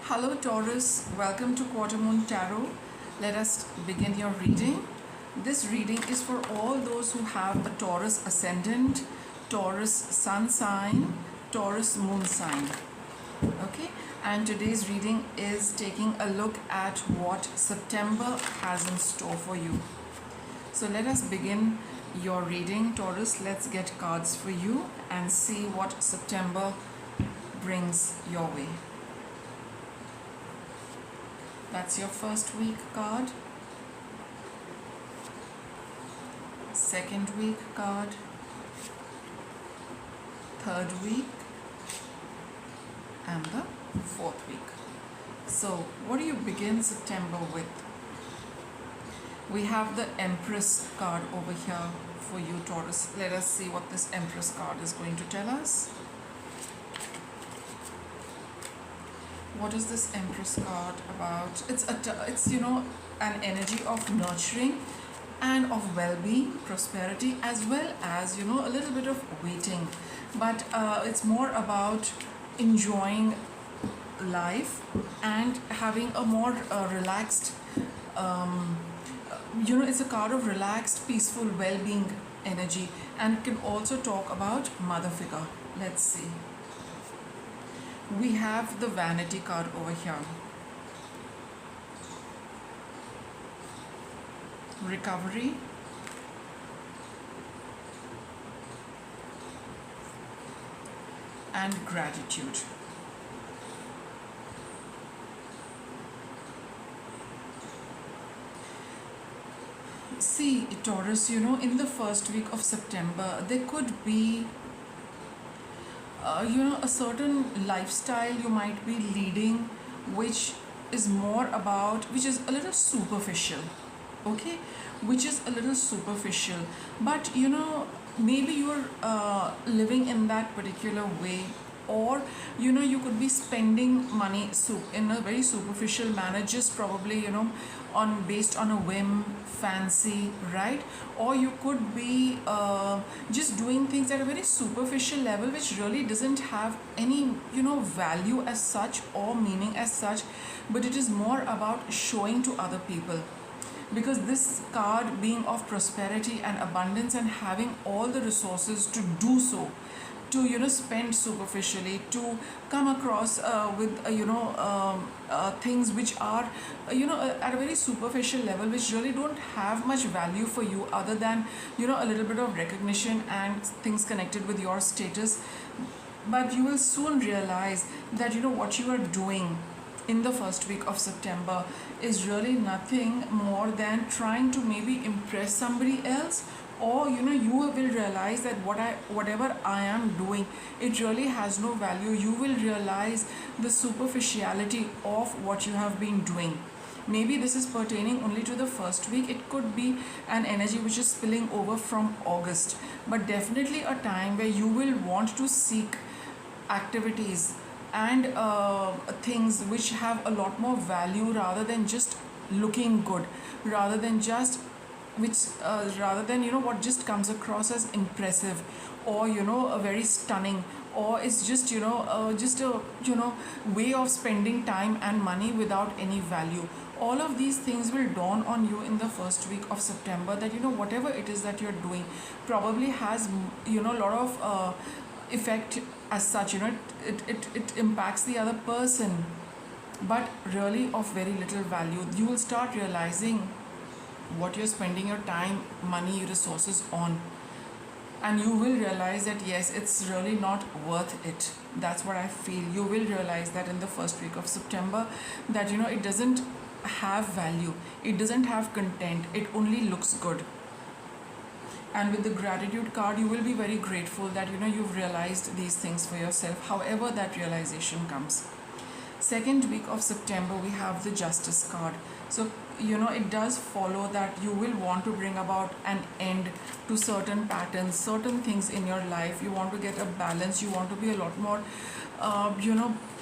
Hello Taurus, welcome to quarter.moon.tarot. Let us begin your reading. This reading is for all those who have a Taurus ascendant, Taurus sun sign, Taurus moon sign. Okay, and today's reading is taking a look at what September has in store for you. So let us begin your reading, Taurus. Let's get cards for you and see what September brings your way. That's your first week card, second week card, third week, and the fourth week. So what do you begin September with? We have the Empress card over here for you, Taurus. Let us see what this Empress card is going to tell us. What is this Empress card about? It's an energy of nurturing and of well-being, prosperity, as well as a little bit of waiting, but it's more about enjoying life and having a more relaxed it's a card of relaxed, peaceful, well-being energy, and it can also talk about mother figure. Let's see. We have the Vanity card over here. Recovery. And gratitude. See, Taurus, in the first week of September, there could be a certain lifestyle you might be leading, which is a little superficial, okay? Which is a little superficial, but maybe you're living in that particular way, or you could be spending money in a very superficial manner, just probably based on a whim, fancy, right? Or you could be just doing things at a very superficial level, which really doesn't have any value as such or meaning as such, but it is more about showing to other people. Because this card being of prosperity and abundance and having all the resources to do so, to spend superficially, to come across with things which are at a very superficial level, which really don't have much value for you other than a little bit of recognition and things connected with your status. But you will soon realize that what you are doing in the first week of September is really nothing more than trying to maybe impress somebody else, or you will realize that whatever I am doing, it really has no value. You will realize the superficiality of what you have been doing. Maybe this is pertaining only to the first week. It could be an energy which is spilling over from August, but definitely a time where you will want to seek activities and things which have a lot more value, rather than just looking good, rather than what just comes across as impressive, or a very stunning, or it's just a way of spending time and money without any value. All of these things will dawn on you in the first week of September, that whatever it is that you're doing probably has a lot of effect as such. It impacts the other person, but really of very little value. You will start realizing what you're spending your time, money, resources on, and you will realize that yes, it's really not worth it. That's what I feel. You will realize that in the first week of September, that it doesn't have value, it doesn't have content, it only looks good. And with the Gratitude card, you will be very grateful that you've realized these things for yourself, however that realization comes. Second week of September, we have the Justice card. So it does follow that you will want to bring about an end to certain patterns, certain things in your life. You want to get a balance. You want to be a lot more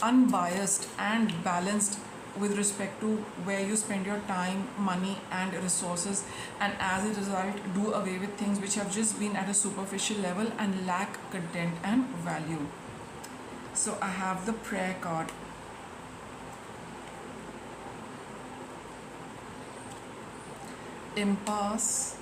unbiased and balanced with respect to where you spend your time, money and resources, and as a result do away with things which have just been at a superficial level and lack content and value. So I have the prayer card. impasse,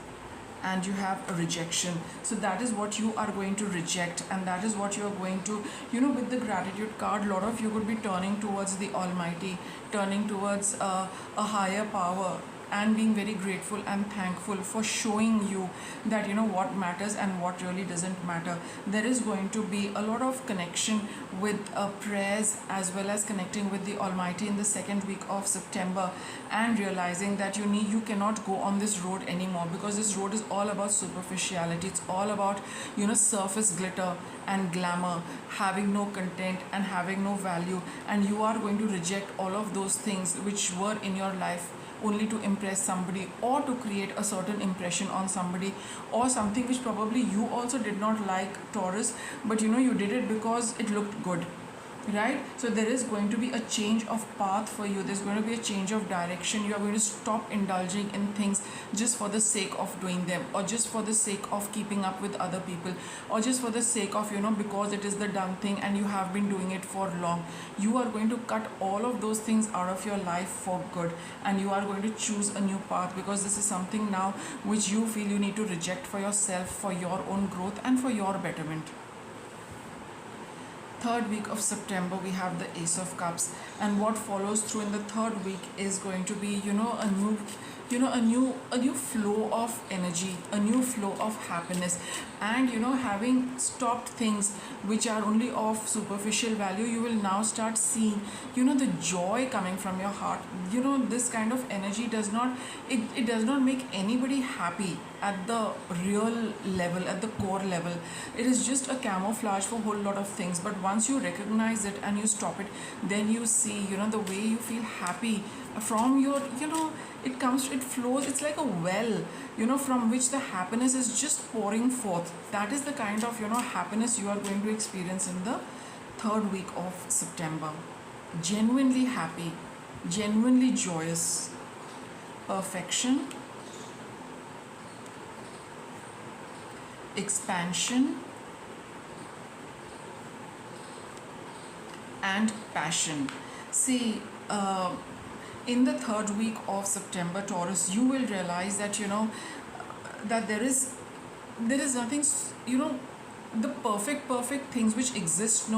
and you have a rejection. So that is what you are going to reject, and that is what you are going to, with the gratitude card, a lot of you could be turning towards the Almighty, turning towards a higher power, and being very grateful and thankful for showing you that what matters and what really doesn't matter. There is going to be a lot of connection with prayers, as well as connecting with the Almighty in the second week of September, and realizing that you cannot go on this road anymore, because this road is all about superficiality. It's all about surface glitter and glamour, having no content and having no value, and you are going to reject all of those things which were in your life only to impress somebody, or to create a certain impression on somebody, or something which probably you also did not like, Taurus, but you did it because it looked good, right? So there is going to be a change of path for you. There's going to be a change of direction. You are going to stop indulging in things just for the sake of doing them, or just for the sake of keeping up with other people, or just for the sake of because it is the done thing and you have been doing it for long. You are going to cut all of those things out of your life for good, and you are going to choose a new path, because this is something now which you feel you need to reject for yourself, for your own growth and for your betterment. Third week of September, we have the Ace of Cups, and what follows through in the third week is going to be a new flow of energy, a new flow of happiness, and having stopped things which are only of superficial value, you will now start seeing the joy coming from your heart. This kind of energy does not make anybody happy at the real level, at the core level. It is just a camouflage for a whole lot of things, but once you recognize it and you stop it, then you see the way you feel happy from your it flows. It's like a well from which the happiness is just pouring forth. That is the kind of happiness you are going to experience in the third week of September. Genuinely happy, genuinely joyous, perfection, expansion, and passion. See, in the third week of September, Taurus, you will realize that that there is nothing, the perfect things which exist,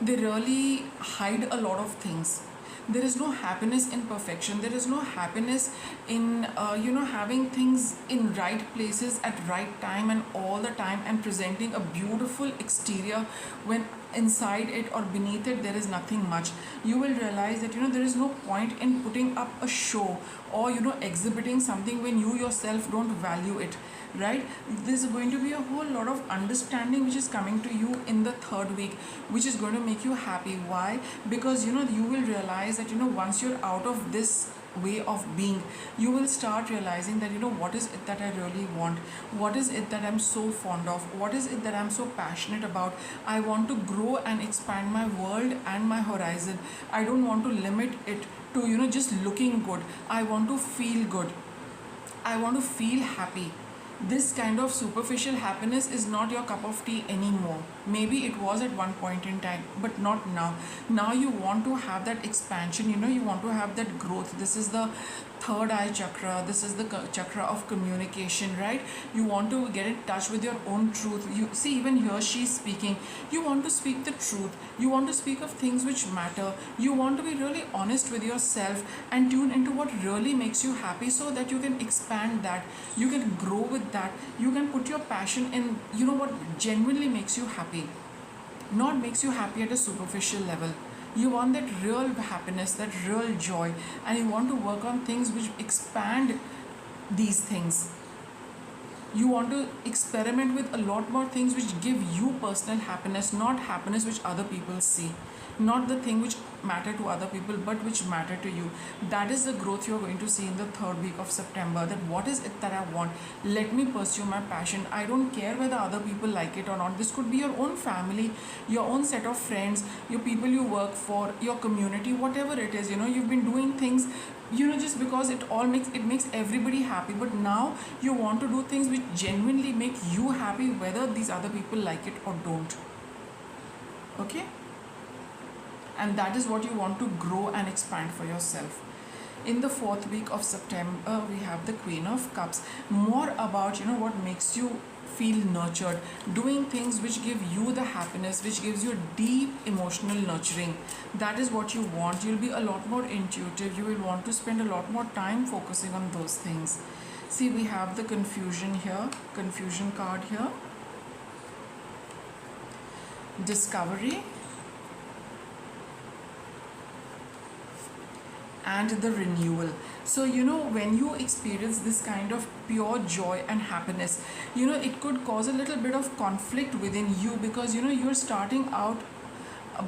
they really hide a lot of things. There is no happiness in perfection. There is no happiness in having things in right places at right time and all the time, and presenting a beautiful exterior when inside it or beneath it there is nothing much. You will realize that there is no point in putting up a show, or exhibiting something when you yourself don't value it, right? There's going to be a whole lot of understanding which is coming to you in the third week, which is going to make you happy. Why? Because you will realize that once you're out of this way of being, you will start realizing that what is it that I really want, what is it that I'm so fond of, what is it that I'm so passionate about. I want to grow and expand my world and my horizon. I don't want to limit it to just looking good. I want to feel good, I want to feel happy. This kind of superficial happiness is not your cup of tea anymore. Maybe it was at one point in time, but not now. Now you want to have that expansion, you want to have that growth. This is the third eye chakra. This is the chakra of communication, right? You want to get in touch with your own truth. You see, even here she's speaking. You want to speak the truth. You want to speak of things which matter. You want to be really honest with yourself and tune into what really makes you happy, so that you can expand that, you can grow with that, you can put your passion in what genuinely makes you happy, not makes you happy at a superficial level. You want that real happiness, that real joy, and you want to work on things which expand these things. You want to experiment with a lot more things which give you personal happiness, not happiness which other people see, not the thing which matter to other people but which matter to you. That is the growth you are going to see in the third week of September. That what is it that I want, let me pursue my passion. I don't care whether other people like it or not. This could be your own family, your own set of friends, your people you work for, your community, whatever it is. You've been doing things just because it makes everybody happy, but now you want to do things which genuinely make you happy, whether these other people like it or don't. Okay, and that is what you want to grow and expand for yourself. In the fourth week of September, we have the Queen of Cups. More about, what makes you feel nurtured, doing things which give you the happiness, which gives you deep emotional nurturing. That is what you want. You'll be a lot more intuitive. You will want to spend a lot more time focusing on those things. See, we have the confusion here, confusion card here. Discovery and the renewal. So when you experience this kind of pure joy and happiness, it could cause a little bit of conflict within you, because you're starting out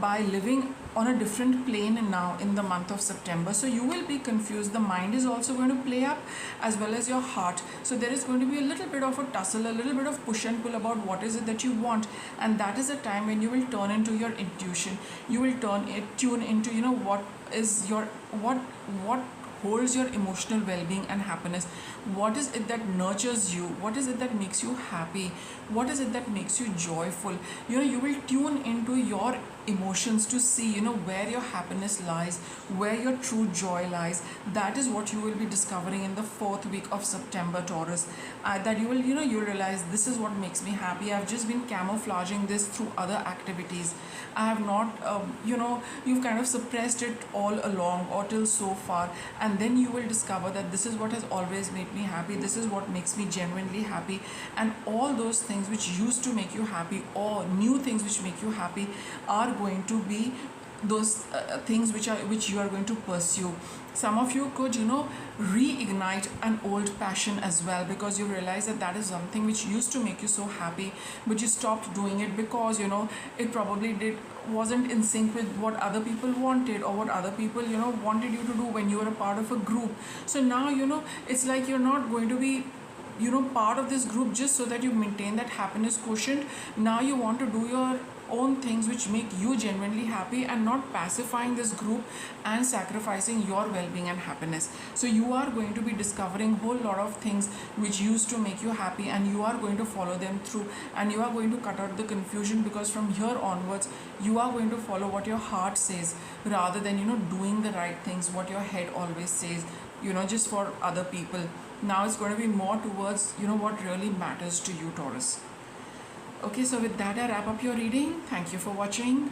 by living on a different plane now in the month of September. So you will be confused. The mind is also going to play up, as well as your heart. So there is going to be a little bit of a tussle, a little bit of push and pull about what is it that you want. And that is a time when you will turn into your intuition. You will tune into what is your what holds your emotional well-being and happiness. What is it that nurtures you? What is it that makes you happy? What is it that makes you joyful? You will tune into your emotions to see where your happiness lies, where your true joy lies. That is what you will be discovering in the fourth week of September, Taurus. That you will you realize, this is what makes me happy. I've just been camouflaging this through other activities. I have not you've kind of suppressed it all along or till so far, and then you will discover that this is what has always made me happy. This is what makes me genuinely happy. And all those things which used to make you happy, or new things which make you happy, are going to be those things which you are going to pursue. Some of you could reignite an old passion as well, because you realize that that is something which used to make you so happy, but you stopped doing it because it probably wasn't in sync with what other people wanted, or what other people wanted you to do when you were a part of a group. So now it's like you're not going to be part of this group just so that you maintain that happiness quotient. Now you want to do your own things which make you genuinely happy, and not pacifying this group and sacrificing your well-being and happiness. So you are going to be discovering a whole lot of things which used to make you happy, and you are going to follow them through, and you are going to cut out the confusion, because from here onwards you are going to follow what your heart says, rather than doing the right things what your head always says, just for other people. Now it's going to be more towards what really matters to you, Taurus. Okay, so with that I wrap up your reading. Thank you for watching.